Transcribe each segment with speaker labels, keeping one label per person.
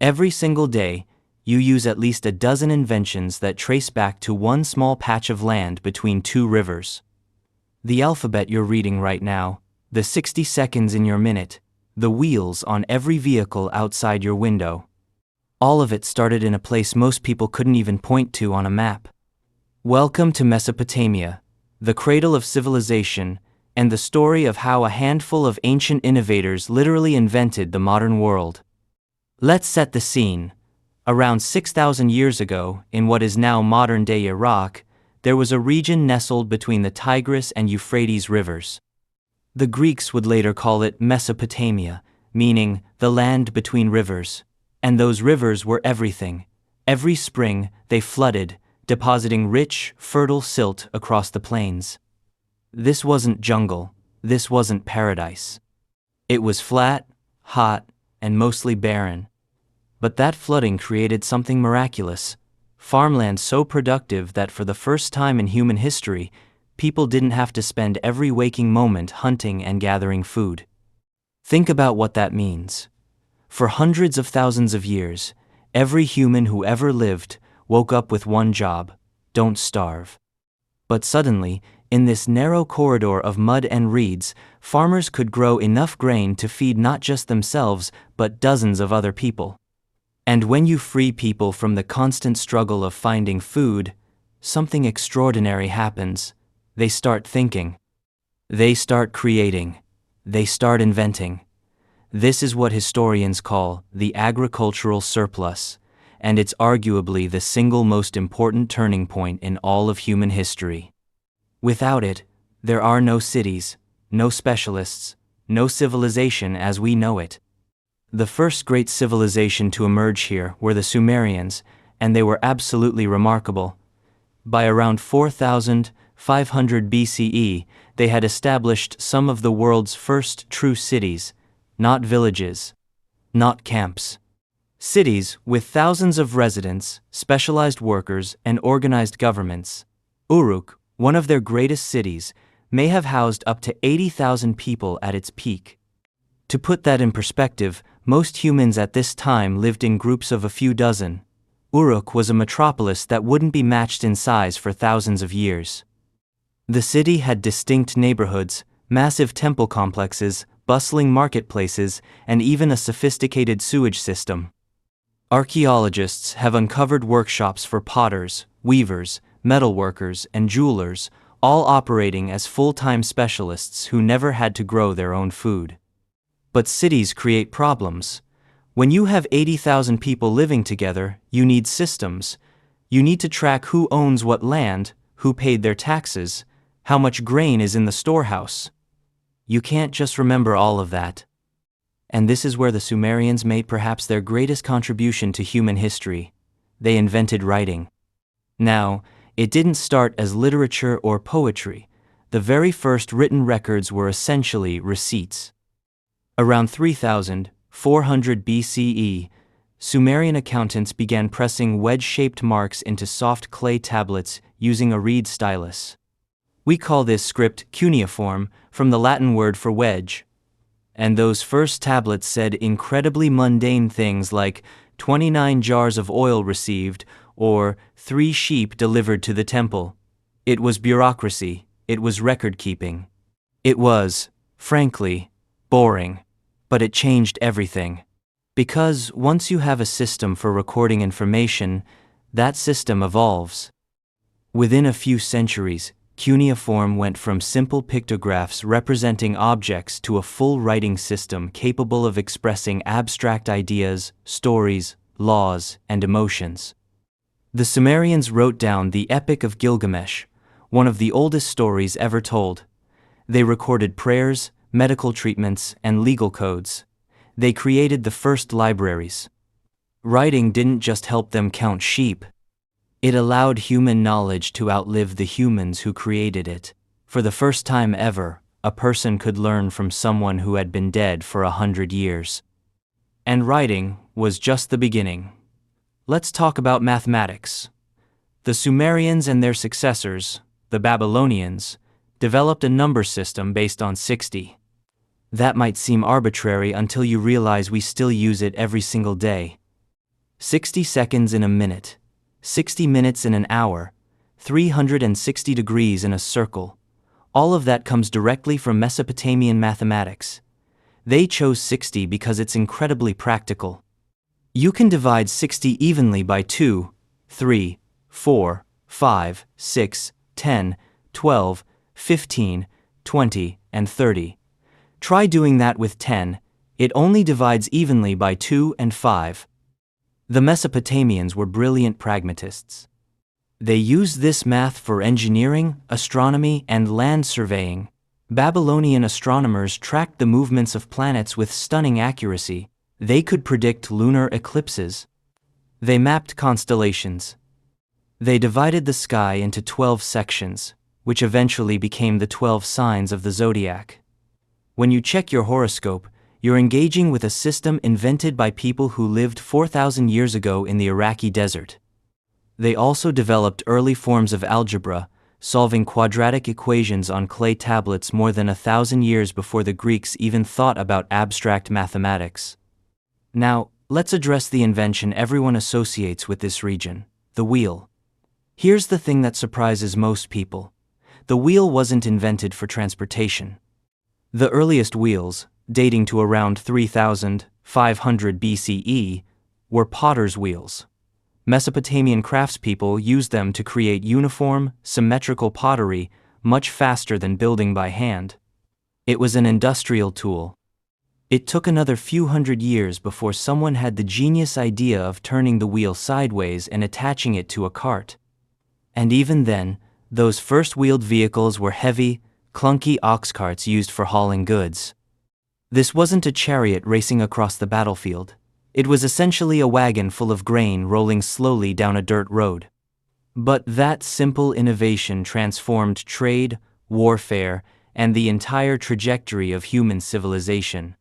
Speaker 1: Every single day, you use at least a dozen inventions that trace back to one small patch of land between two rivers. The alphabet you're reading right now, the 60 seconds in your minute, the wheels on every vehicle outside your window. All of it started in a place most people couldn't even point to on a map. Welcome to Mesopotamia, the cradle of civilization, and the story of how a handful of ancient innovators literally invented the modern world. Let's set the scene. Around 6,000 years ago, in what is now modern-day Iraq, there was a region nestled between the Tigris and Euphrates rivers. The Greeks would later call it Mesopotamia, meaning the land between rivers. And those rivers were everything. Every spring, they flooded, depositing rich, fertile silt across the plains. This wasn't jungle, this wasn't paradise. It was flat, hot, and mostly barren. But that flooding created something miraculous. Farmland so productive that for the first time in human history, people didn't have to spend every waking moment hunting and gathering food. Think about what that means. For hundreds of thousands of years, every human who ever lived woke up with one job: don't starve. But suddenly, in this narrow corridor of mud and reeds, farmers could grow enough grain to feed not just themselves, but dozens of other people. And when you free people from the constant struggle of finding food, something extraordinary happens. They start thinking. They start creating. They start inventing. This is what historians call the agricultural surplus, and it's arguably the single most important turning point in all of human history. Without it, there are no cities, no specialists, no civilization as we know it. The first great civilization to emerge here were the Sumerians, and they were absolutely remarkable. By around 4,500 BCE, they had established some of the world's first true cities, not villages, not camps. Cities with thousands of residents, specialized workers, and organized governments. Uruk, one of their greatest cities, may have housed up to 80,000 people at its peak. To put that in perspective, most humans at this time lived in groups of a few dozen. Uruk was a metropolis that wouldn't be matched in size for thousands of years. The city had distinct neighborhoods, massive temple complexes, bustling marketplaces, and even a sophisticated sewage system. Archaeologists have uncovered workshops for potters, weavers, metalworkers, and jewelers, all operating as full-time specialists who never had to grow their own food. But cities create problems. When you have 80,000 people living together, you need systems. You need to track who owns what land, who paid their taxes, how much grain is in the storehouse. You can't just remember all of that. And this is where the Sumerians made perhaps their greatest contribution to human history. They invented writing. Now, it didn't start as literature or poetry. The very first written records were essentially receipts. Around 3,400 BCE, Sumerian accountants began pressing wedge-shaped marks into soft clay tablets using a reed stylus. We call this script cuneiform, from the Latin word for wedge. And those first tablets said incredibly mundane things like 29 jars of oil received or 3 sheep delivered to the temple. It was bureaucracy. It was record-keeping. It was, frankly, boring. But it changed everything. Because once you have a system for recording information, that system evolves. Within a few centuries, cuneiform went from simple pictographs representing objects to a full writing system capable of expressing abstract ideas, stories, laws, and emotions. The Sumerians wrote down the Epic of Gilgamesh, one of the oldest stories ever told. They recorded prayers, medical treatments, and legal codes. They created the first libraries. Writing didn't just help them count sheep. It allowed human knowledge to outlive the humans who created it. For the first time ever, a person could learn from someone who had been dead for 100 years. And writing was just the beginning. Let's talk about mathematics. The Sumerians and their successors, the Babylonians, developed a number system based on 60. That might seem arbitrary until you realize we still use it every single day. 60 seconds in a minute, 60 minutes in an hour, 360 degrees in a circle. All of that comes directly from Mesopotamian mathematics. They chose 60 because it's incredibly practical. You can divide 60 evenly by 2, 3, 4, 5, 6, 10, 12, 15, 20, and 30. Try doing that with 10, it only divides evenly by 2 and 5. The Mesopotamians were brilliant pragmatists. They used this math for engineering, astronomy, and land surveying. Babylonian astronomers tracked the movements of planets with stunning accuracy. They could predict lunar eclipses. They mapped constellations. They divided the sky into 12 sections, which eventually became the 12 signs of the zodiac. When you check your horoscope, you're engaging with a system invented by people who lived 4,000 years ago in the Iraqi desert. They also developed early forms of algebra, solving quadratic equations on clay tablets more than 1,000 years before the Greeks even thought about abstract mathematics. Now, let's address the invention everyone associates with this region, the wheel. Here's the thing that surprises most people. The wheel wasn't invented for transportation. The earliest wheels, dating to around 3,500 BCE, were potter's wheels. Mesopotamian craftspeople used them to create uniform, symmetrical pottery much faster than building by hand. It was an industrial tool. It took another few hundred years before someone had the genius idea of turning the wheel sideways and attaching it to a cart. And even then, those first wheeled vehicles were heavy, clunky ox carts used for hauling goods. This wasn't a chariot racing across the battlefield. It was essentially a wagon full of grain rolling slowly down a dirt road. But that simple innovation transformed trade, warfare, and the entire trajectory of human civilization.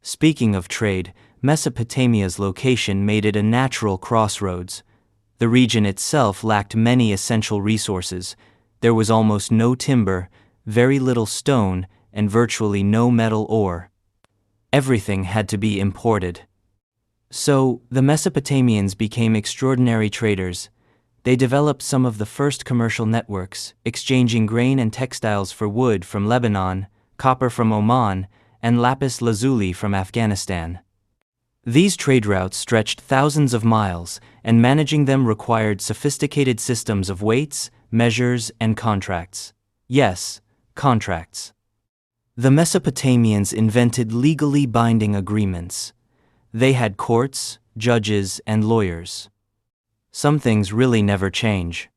Speaker 1: Speaking of trade, Mesopotamia's location made it a natural crossroads. The region itself lacked many essential resources. There was almost no timber, very little stone, and virtually no metal ore. Everything had to be imported. So, the Mesopotamians became extraordinary traders. They developed some of the first commercial networks, exchanging grain and textiles for wood from Lebanon, copper from Oman, and lapis lazuli from Afghanistan. These trade routes stretched thousands of miles, and managing them required sophisticated systems of weights, measures, and contracts. Yes, contracts. The Mesopotamians invented legally binding agreements. They had courts, judges, and lawyers. Some things really never change.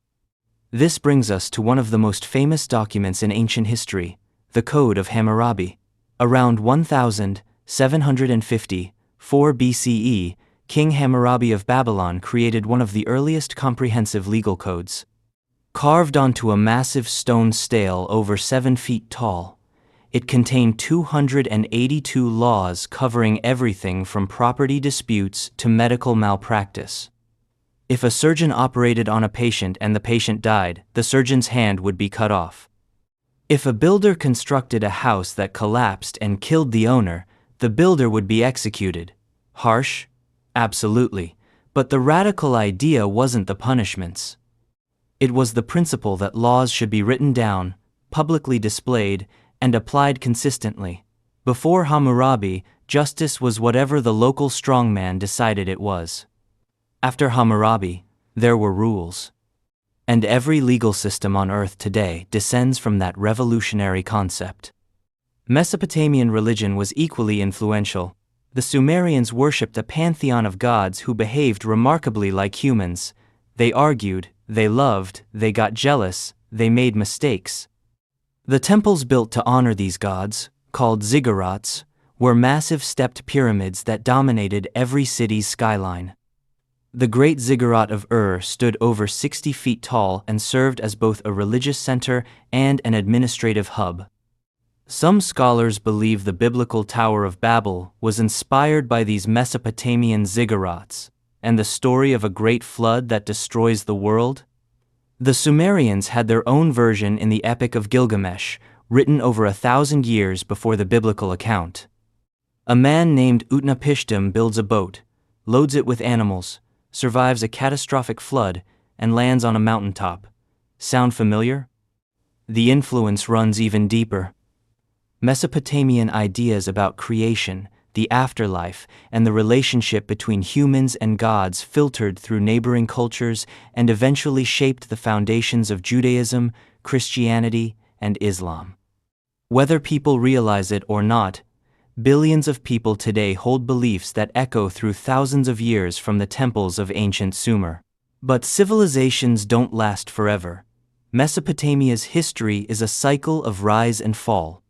Speaker 1: This brings us to one of the most famous documents in ancient history, the Code of Hammurabi. Around 1754 BCE, King Hammurabi of Babylon created one of the earliest comprehensive legal codes. Carved onto a massive stone stele over 7 feet tall, it contained 282 laws covering everything from property disputes to medical malpractice. If a surgeon operated on a patient and the patient died, the surgeon's hand would be cut off. If a builder constructed a house that collapsed and killed the owner, the builder would be executed. Harsh? Absolutely. But the radical idea wasn't the punishments. It was the principle that laws should be written down, publicly displayed, and applied consistently. Before Hammurabi, justice was whatever the local strongman decided it was. After Hammurabi, there were rules. And every legal system on Earth today descends from that revolutionary concept. Mesopotamian religion was equally influential. The Sumerians worshipped a pantheon of gods who behaved remarkably like humans. They argued, they loved, they got jealous, they made mistakes. The temples built to honor these gods, called Ziggurats, were massive stepped pyramids that dominated every city's skyline. The Great Ziggurat of stood over 60 feet tall and served as both a religious center and an administrative hub. Some scholars believe the biblical Tower of Babel was inspired by these Mesopotamian ziggurats, and the story of a great flood that destroys the world. The Sumerians had their own version in the Epic of Gilgamesh, written over 1,000 years before the biblical account. A man named Utnapishtim builds a boat, loads it with animals, survives a catastrophic flood, and lands on a mountaintop. Sound familiar? The influence runs even deeper. Mesopotamian ideas about creation, the afterlife, and the relationship between humans and gods filtered through neighboring cultures and eventually shaped the foundations of Judaism, Christianity, and Islam. Whether people realize it or not, billions of people today hold beliefs that echo through thousands of years from the temples of ancient Sumer. But civilizations don't last forever. Mesopotamia's history is a cycle of rise and fall.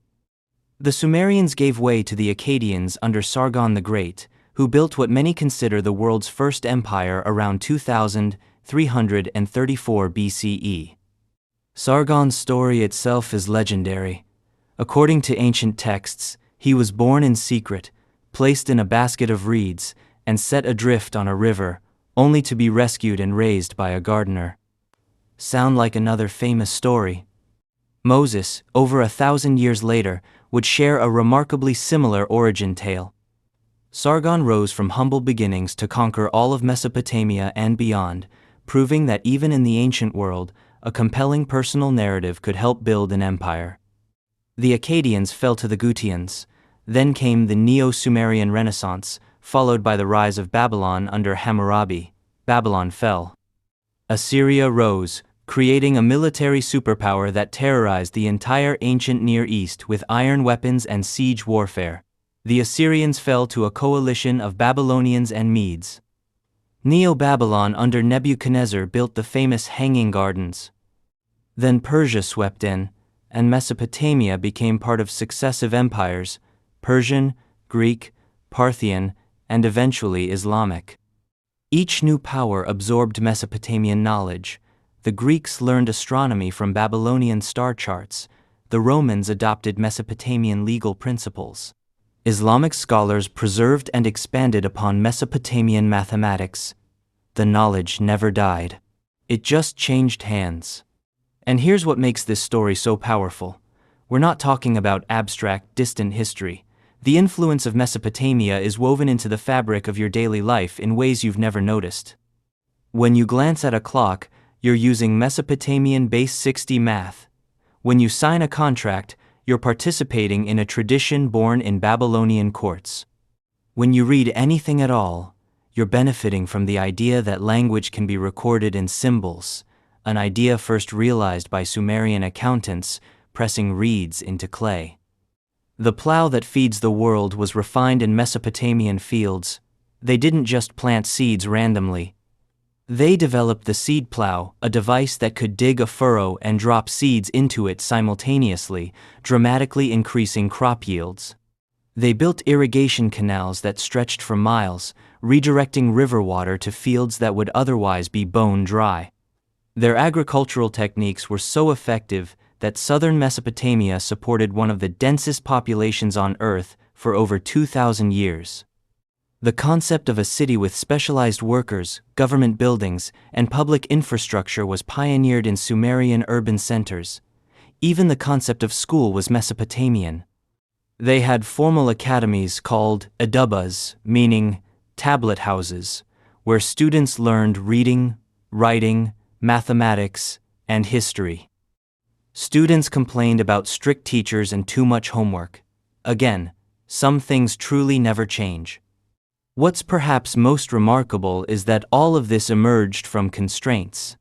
Speaker 1: The Sumerians gave way to the Akkadians under Sargon the Great, who built what many consider the world's first empire around 2334 BCE. Sargon's story itself is legendary. According to ancient texts, he was born in secret, placed in a basket of reeds, and set adrift on a river, only to be rescued and raised by a gardener. Sound like another famous story? Moses, over 1,000 years later, would share a remarkably similar origin tale. Sargon rose from humble beginnings to conquer all of Mesopotamia and beyond, proving that even in the ancient world, a compelling personal narrative could help build an empire. The Akkadians fell to the Gutians. Then came the Neo-Sumerian Renaissance, followed by the rise of Babylon under Hammurabi. Babylon fell. Assyria rose, creating a military superpower that terrorized the entire ancient Near East with iron weapons and siege warfare. The Assyrians fell to a coalition of Babylonians and Medes. Neo-Babylon under Nebuchadnezzar built the famous Hanging Gardens. Then Persia swept in, and Mesopotamia became part of successive empires: Persian, Greek, Parthian, and eventually Islamic. Each new power absorbed Mesopotamian knowledge. The Greeks learned astronomy from Babylonian star charts. The Romans adopted Mesopotamian legal principles. Islamic scholars preserved and expanded upon Mesopotamian mathematics. The knowledge never died. It just changed hands. And here's what makes this story so powerful. We're not talking about abstract, distant history. The influence of Mesopotamia is woven into the fabric of your daily life in ways you've never noticed. When you glance at a clock, you're using Mesopotamian base 60 math. When you sign a contract, you're participating in a tradition born in Babylonian courts. When you read anything at all, you're benefiting from the idea that language can be recorded in symbols, an idea first realized by Sumerian accountants pressing reeds into clay. The plow that feeds the world was refined in Mesopotamian fields. They didn't just plant seeds randomly. They developed the seed plow, a device that could dig a furrow and drop seeds into it simultaneously, dramatically increasing crop yields. They built irrigation canals that stretched for miles, redirecting river water to fields that would otherwise be bone dry. Their agricultural techniques were so effective that southern Mesopotamia supported one of the densest populations on Earth for over 2,000 years. The concept of a city with specialized workers, government buildings, and public infrastructure was pioneered in Sumerian urban centers. Even the concept of school was Mesopotamian. They had formal academies called adubas, meaning tablet houses, where students learned reading, writing, mathematics, and history. Students complained about strict teachers and too much homework. Again, some things truly never change. What's perhaps most remarkable is that all of this emerged from constraints.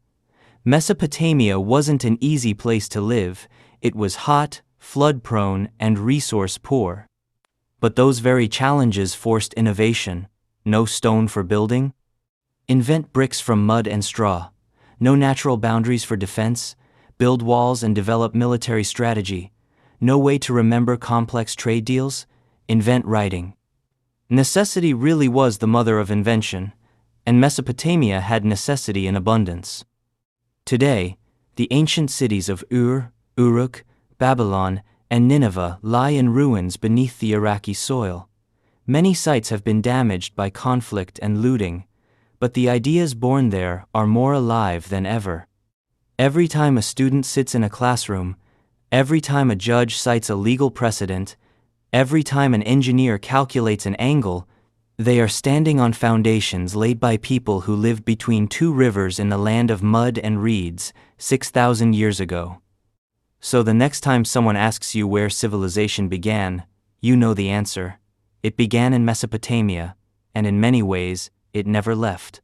Speaker 1: Mesopotamia wasn't an easy place to live. It was hot, flood-prone, and resource-poor. But those very challenges forced innovation. No stone for building? Invent bricks from mud and straw. No natural boundaries for defense? Build walls and develop military strategy. No way to remember complex trade deals? Invent writing. Necessity really was the mother of invention, and Mesopotamia had necessity in abundance. Today, the ancient cities of Uruk, Babylon, and Nineveh lie in ruins beneath the Iraqi soil. Many sites have been damaged by conflict and looting, but the ideas born there are more alive than ever. Every time a student sits in a classroom, every time a judge cites a legal precedent, every time an engineer calculates an angle, They are standing on foundations laid by people who lived between two rivers in the land of mud and reeds, 6,000 years ago. So the next time someone asks you where civilization began, you know the answer. It began in Mesopotamia, and in many ways, it never left.